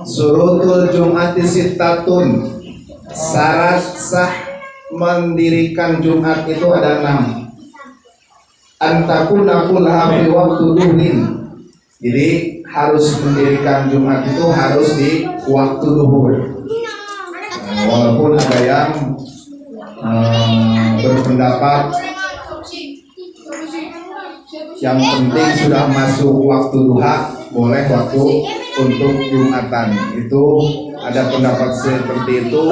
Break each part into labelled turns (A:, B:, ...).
A: Surutul Jum'ati sittatun. Syarat sah mendirikan Jumat itu ada 6. Antakuna kullaha fi waktu duhrin. Jadi harus mendirikan Jumat itu harus di waktu duhur. Walaupun ada yang berpendapat yang penting sudah masuk waktu duha boleh waktu untuk Jumatan. Itu ada pendapat seperti itu.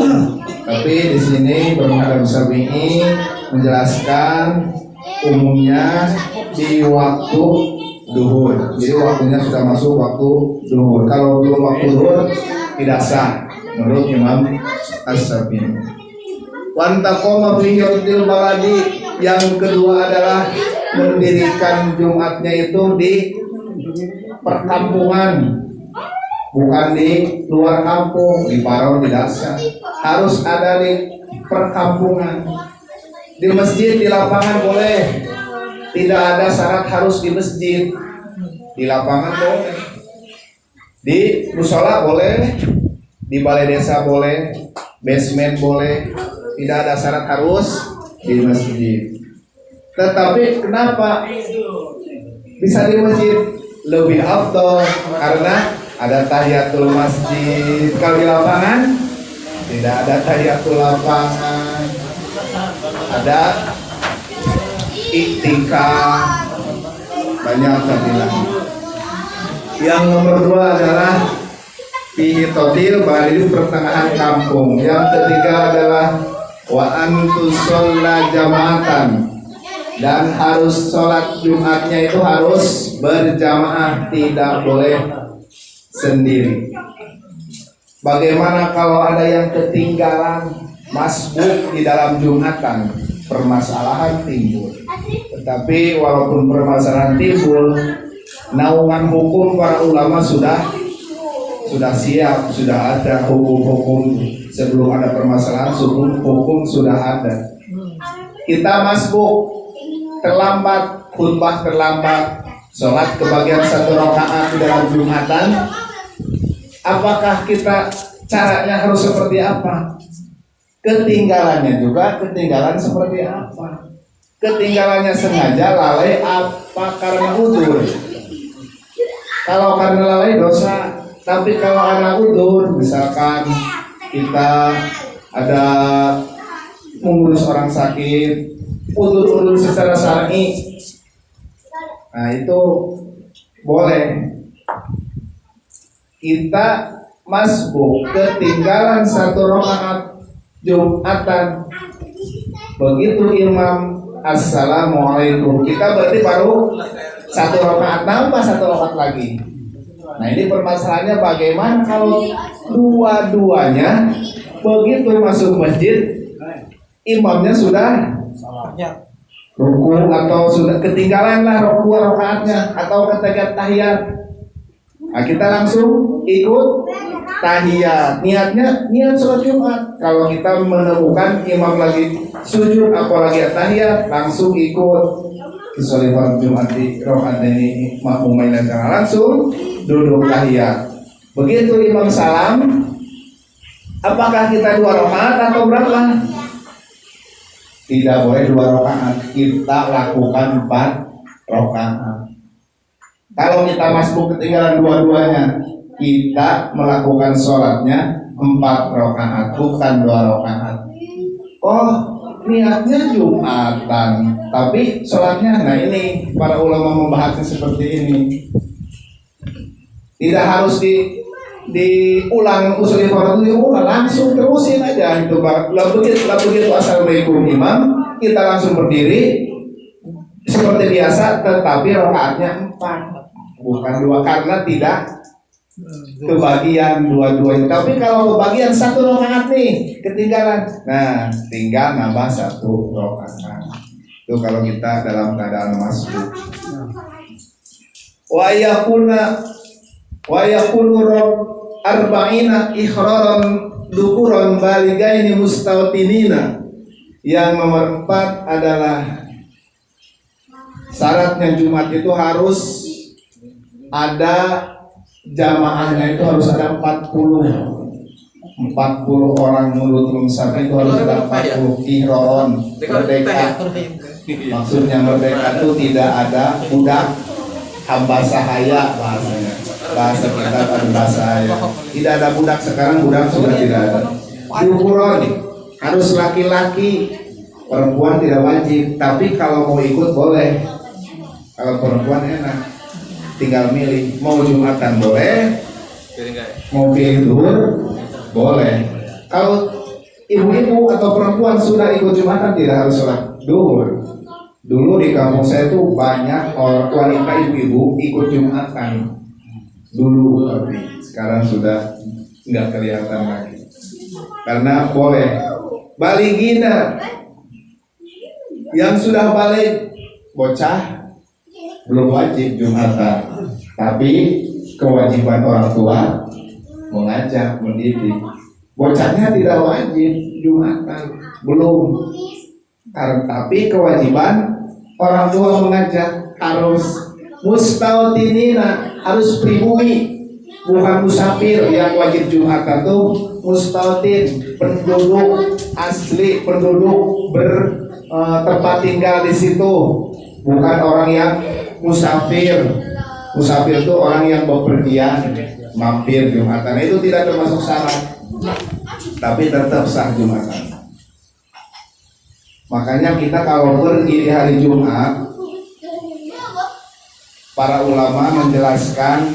A: Tapi di sini bermadhab Syafi'i menjelaskan umumnya di waktu duhur. Jadi waktunya sudah masuk waktu duhur. Kalau belum waktu duhur tidak sah menurut Imam As-Syafi'i. Wantaqoma fi yautil baladi. Yang kedua adalah mendirikan Jumatnya itu di perkampungan, bukan di luar kampung. Di Parau tidak sah, harus ada di perkampungan. Di masjid, di lapangan boleh, tidak ada syarat harus di masjid. Di lapangan boleh, di musola boleh, di balai desa boleh, basement boleh, tidak ada syarat harus di masjid. Tetapi kenapa bisa di masjid? Lebih afdol karena ada tahiyatul masjid. Kalau di lapangan tidak ada tahiyatul lapangan, ada iktikaf, banyak tampilan. Yang nomor 2 adalah fihi bali pertengahan kampung. Yang ketiga adalah wa antusolla jamaatan, dan harus sholat Jumatnya itu harus berjamaah, tidak boleh sendiri. Bagaimana kalau ada yang ketinggalan masbuk di dalam Jumatan? Permasalahan timbul. Tetapi walaupun permasalahan timbul, naungan hukum para ulama sudah siap, sudah ada hukum-hukum. Sebelum ada permasalahan, hukum sudah ada. Kita masbuk, terlambat, khutbah terlambat, sholat kebagian 1 rakaat di dalam Jumatan. Apakah kita caranya harus seperti apa? Ketinggalannya juga ketinggalan seperti apa? Ketinggalannya sengaja, lalai, apa karena udzur? Kalau karena lalai dosa. Tapi kalau ada udzur, misalkan kita ada mengurus orang sakit, udzur secara syar'i, nah itu boleh. Kita masbuk ketinggalan 1 rakaat Jumatan, begitu imam assalamualaikum, kita berarti baru 1 rakaat, nambah 1 rakaat lagi. Nah ini permasalahannya bagaimana kalau dua-duanya begitu masuk masjid imamnya sudah ruku atau sudah ketinggalan lah ruku rakaatnya atau ketika tahiyat. Nah kita langsung ikut tahiyat, niat sholat Jumat. Kalau kita menemukan imam lagi sujud apalagi tahiyat, langsung ikut sholat Jumat di rakaat ini makmumnya langsung duduk tahiyat. Begitu imam salam, apakah kita 2 rakaat atau berapa? Tidak boleh 2 rakaat, kita lakukan 4 rakaat. Kalau kita masbuk ketinggalan dua-duanya, kita melakukan sholatnya 4 rakaat, bukan 2 rakaat. Oh, niatnya Jumatan, tapi sholatnya, nah ini para ulama membahasnya seperti ini. Tidak harus diulang usul fardu, diulang langsung terusin aja itu. Begitu assalamualaikum imam, kita langsung berdiri seperti biasa, tetapi rakaatnya 4 bukan 2 karena tidak kebagian dua-duanya. Tapi kalau kebagian 1 rakaat nih ketinggalan, nah tinggal nambah 1 rakaat. Itu kalau kita dalam keadaan masbuk. Wa yakunu arba'ina ikhraran dukuran baligaini mustawtinina. Yang nomor 4 adalah syaratnya Jumat itu harus ada jamaahnya itu harus ada 40 orang. Menurut Imam Syafi'i itu harus ada 40 ihron merdeka. Maksudnya merdeka itu tidak ada budak, hamba sahaya bahasanya, bahasa kita kan bahasa sahaya. Tidak ada budak, sekarang budak sudah tidak ada. Dukuron harus laki-laki, perempuan tidak wajib. Tapi kalau mau ikut boleh. Kalau perempuan enak, tinggal milih mau Jumatan boleh, mau pilih duhur boleh. Kalau ibu-ibu atau perempuan sudah ikut Jumatan tidak harus sholat duhur. Dulu di kampung saya tuh banyak orang wanita ibu-ibu ikut Jumatan dulu, tapi sekarang sudah nggak kelihatan lagi karena boleh. Baligina yang sudah balik, bocah belum wajib Jumatan, tapi kewajiban orang tua mengajak, mendidik. Bocahnya tidak wajib Jumatan, belum. Tapi kewajiban orang tua mengajak, harus mustautinina, harus pribumi, bukan musafir. Yang wajib Jumatan tuh mustautin, penduduk asli, penduduk bertempat tinggal di situ, bukan orang yang musafir. Musafir itu orang yang bepergian, mampir Jumatan. Itu tidak termasuk syarat, tapi tetap sah Jumatan. Makanya kita kalau pergi di hari Jumat, para ulama menjelaskan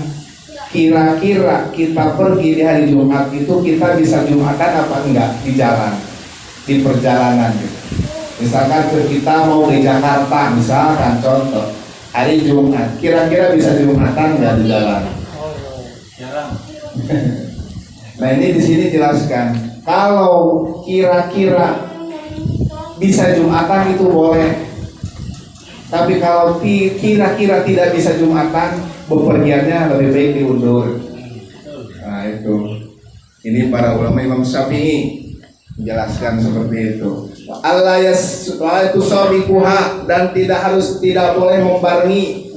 A: kira-kira kita pergi di hari Jumat itu kita bisa Jumatan apa enggak di jalan, di perjalanan gitu. Misalkan kita mau di Jakarta, misalkan contoh hari Jumat, kira-kira bisa Jumatan enggak di jalan? Jarang. Nah ini di sini jelaskan, kalau kira-kira bisa Jumatan itu boleh, tapi kalau kira-kira tidak bisa Jumatan, bepergiannya lebih baik diundur. Nah itu, ini para ulama Imam Syafi'i menjelaskan seperti itu. Allah itu sabikuha, dan tidak boleh membarengi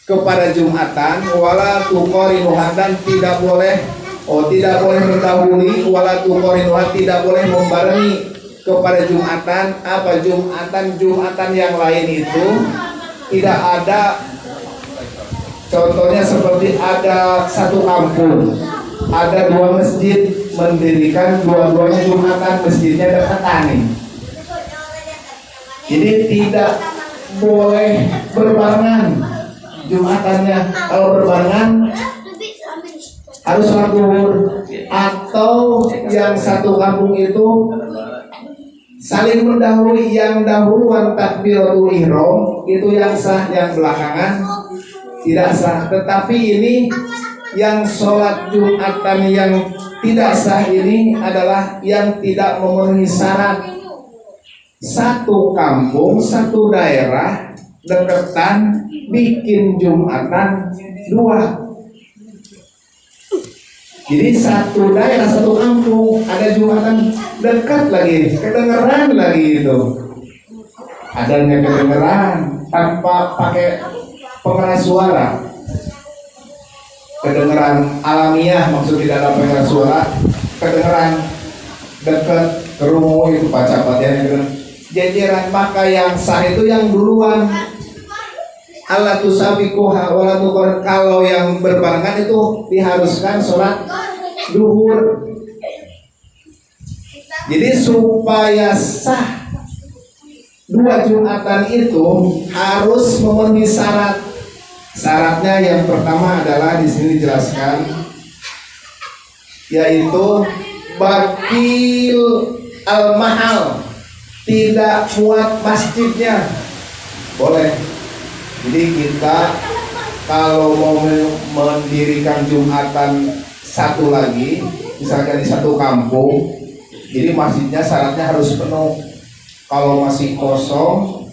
A: kepada Jumatan, wala tuqarinuha, dan tidak boleh mendahului, wala tuqarinuha, tidak boleh membarengi kepada Jumatan. Apa Jumatan yang lain itu tidak ada. Contohnya seperti ada satu kampung, ada 2 masjid, mendirikan dua-duanya Jumatan, masjidnya dekatan nih. Jadi tidak boleh berbarengan Jumatannya. Kalau berbarengan harus sholat duhur, atau yang satu kampung itu saling mendahului, yang dahuluan takbiratul ihram itu yang sah, yang belakangan tidak sah. Tetapi ini yang sholat Jumatan yang tidak sah ini adalah yang tidak memenuhi syarat. Satu kampung, satu daerah dekatan bikin Jumatan 2. Jadi satu daerah, satu kampung ada Jumatan dekat lagi, kedengeran lagi itu. Adanya kedengeran tanpa pakai pengeras suara. Kedengeran alamiah, maksud tidak ada pengeras suara, kedengeran dekat kerumuh itu baca-bacanya jejeran. Maka yang sah itu yang duluan. Allah tusabiquha wala tuqar. Kalau yang berbarengan itu diharuskan sholat duhur. Jadi supaya sah 2 Jumatan itu harus memenuhi syarat. Syaratnya yang pertama adalah di sini dijelaskan, yaitu bakil al-mahal, tidak muat masjidnya boleh. Jadi kita kalau mau mendirikan Jumatan satu lagi, misalkan di satu kampung, jadi masjidnya syaratnya harus penuh. Kalau masih kosong,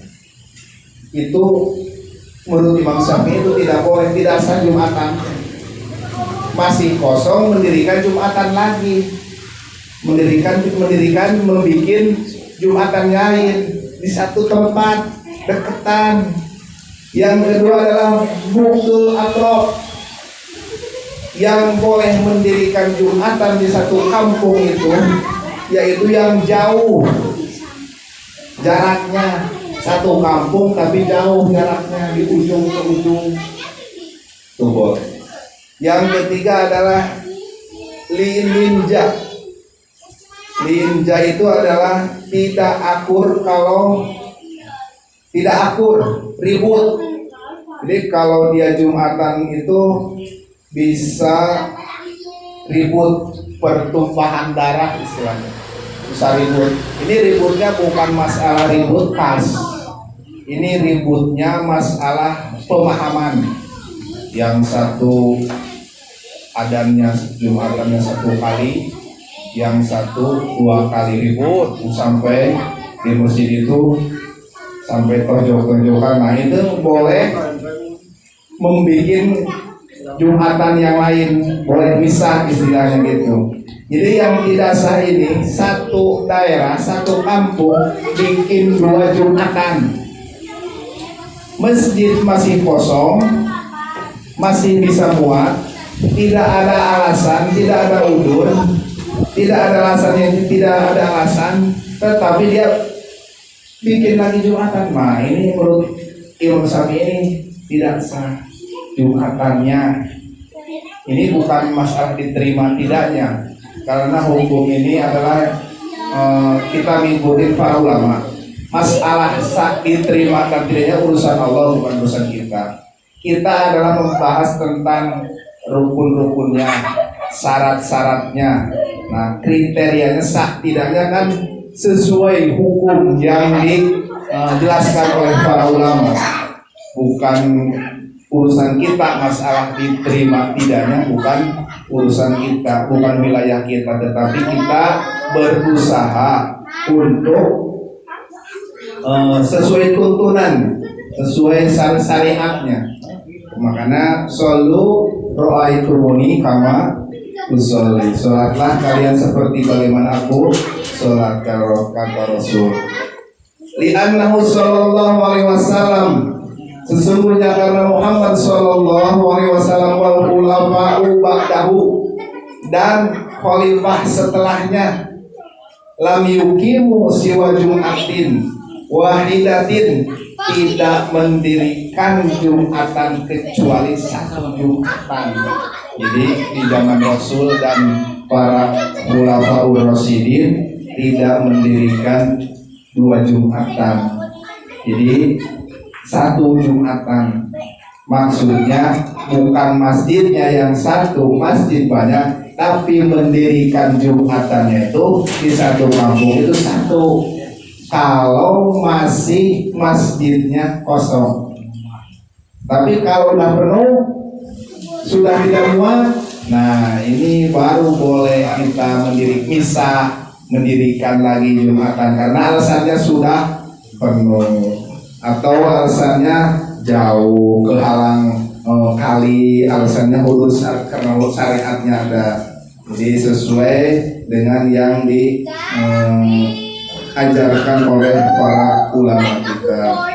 A: itu menurut Imam Syafi'i itu tidak boleh, tidak sah Jumatan. Masih kosong mendirikan Jumatan lagi, membuat Jumatan lain di satu tempat dekatan. Yang kedua adalah buktul atrof, yang boleh mendirikan Jumatan di satu kampung itu yaitu yang jauh jaraknya, satu kampung tapi jauh jaraknya di ujung ke ujung. Tuh boleh. Yang ketiga adalah linja. Linja itu adalah tidak akur, kalau tidak akur, ribut. Jadi kalau dia Jumatan itu bisa ribut, pertumpahan darah istilahnya. Bisa ribut. Ini ributnya bukan masalah ribut kas. Ini ributnya masalah pemahaman. Yang satu adannya Jumatannya 1 kali, yang satu 2 kali ribut sampai di masjid itu sampai tonjok-tonjokan. Nah itu boleh membuat Jumatan yang lain, boleh bisa istilahnya gitu. Jadi yang tidak sah ini satu daerah, satu kampung bikin 2 Jumatan. Masjid masih kosong, masih bisa muat, tidak ada alasan, tidak ada udur, tidak ada alasan yang tidak ada alasan, tetapi dia bikin lagi Jumatan. Nah ini menurut Imam Syafi'i ini tidak sah Jumatannya. Ini bukan masalah diterima tidaknya, karena hukum ini adalah kita ngikutin para ulama. Masalah sah diterima dan tidaknya urusan Allah, bukan urusan kita. Kita adalah membahas tentang rukun-rukunnya, syarat-syaratnya. Nah kriterianya sah tidaknya kan sesuai hukum yang dijelaskan oleh para ulama, bukan urusan kita. Masalah diterima tidaknya bukan urusan kita, bukan wilayah kita, tetapi kita berusaha untuk sesuai tuntunan, sesuai syariatnya. Makanya solu ro'aitumuni kama usolli, sholatlah kalian seperti bagaimana aku sholat, kata Rasul. Li'annahu sallallahu alaihi wasallam, sesungguhnya karena Muhammad sallallahu alaihi wasallam wal khulafa'u ba'dahu, dan khalifah setelahnya, lam yuqimu siwa Jum'atin wahidatin, tidak mendirikan Jumatan kecuali satu Jumatan. Jadi di zaman Rasul dan para khulafaur rasyidin tidak mendirikan 2 Jumatan. Jadi satu Jumatan. Maksudnya bukan masjidnya yang satu, masjid banyak, tapi mendirikan Jumatannya itu di satu kampung itu satu. Kalau masih masjidnya kosong. Tapi kalau udah penuh, sudah tidak muat, nah ini baru boleh kita mendirikan lagi Jumatan, karena alasannya sudah penuh atau alasannya jauh, kehalang kali, alasannya urus karena syariatnya ada. Jadi sesuai dengan yang diajarkan oleh para ulama kita.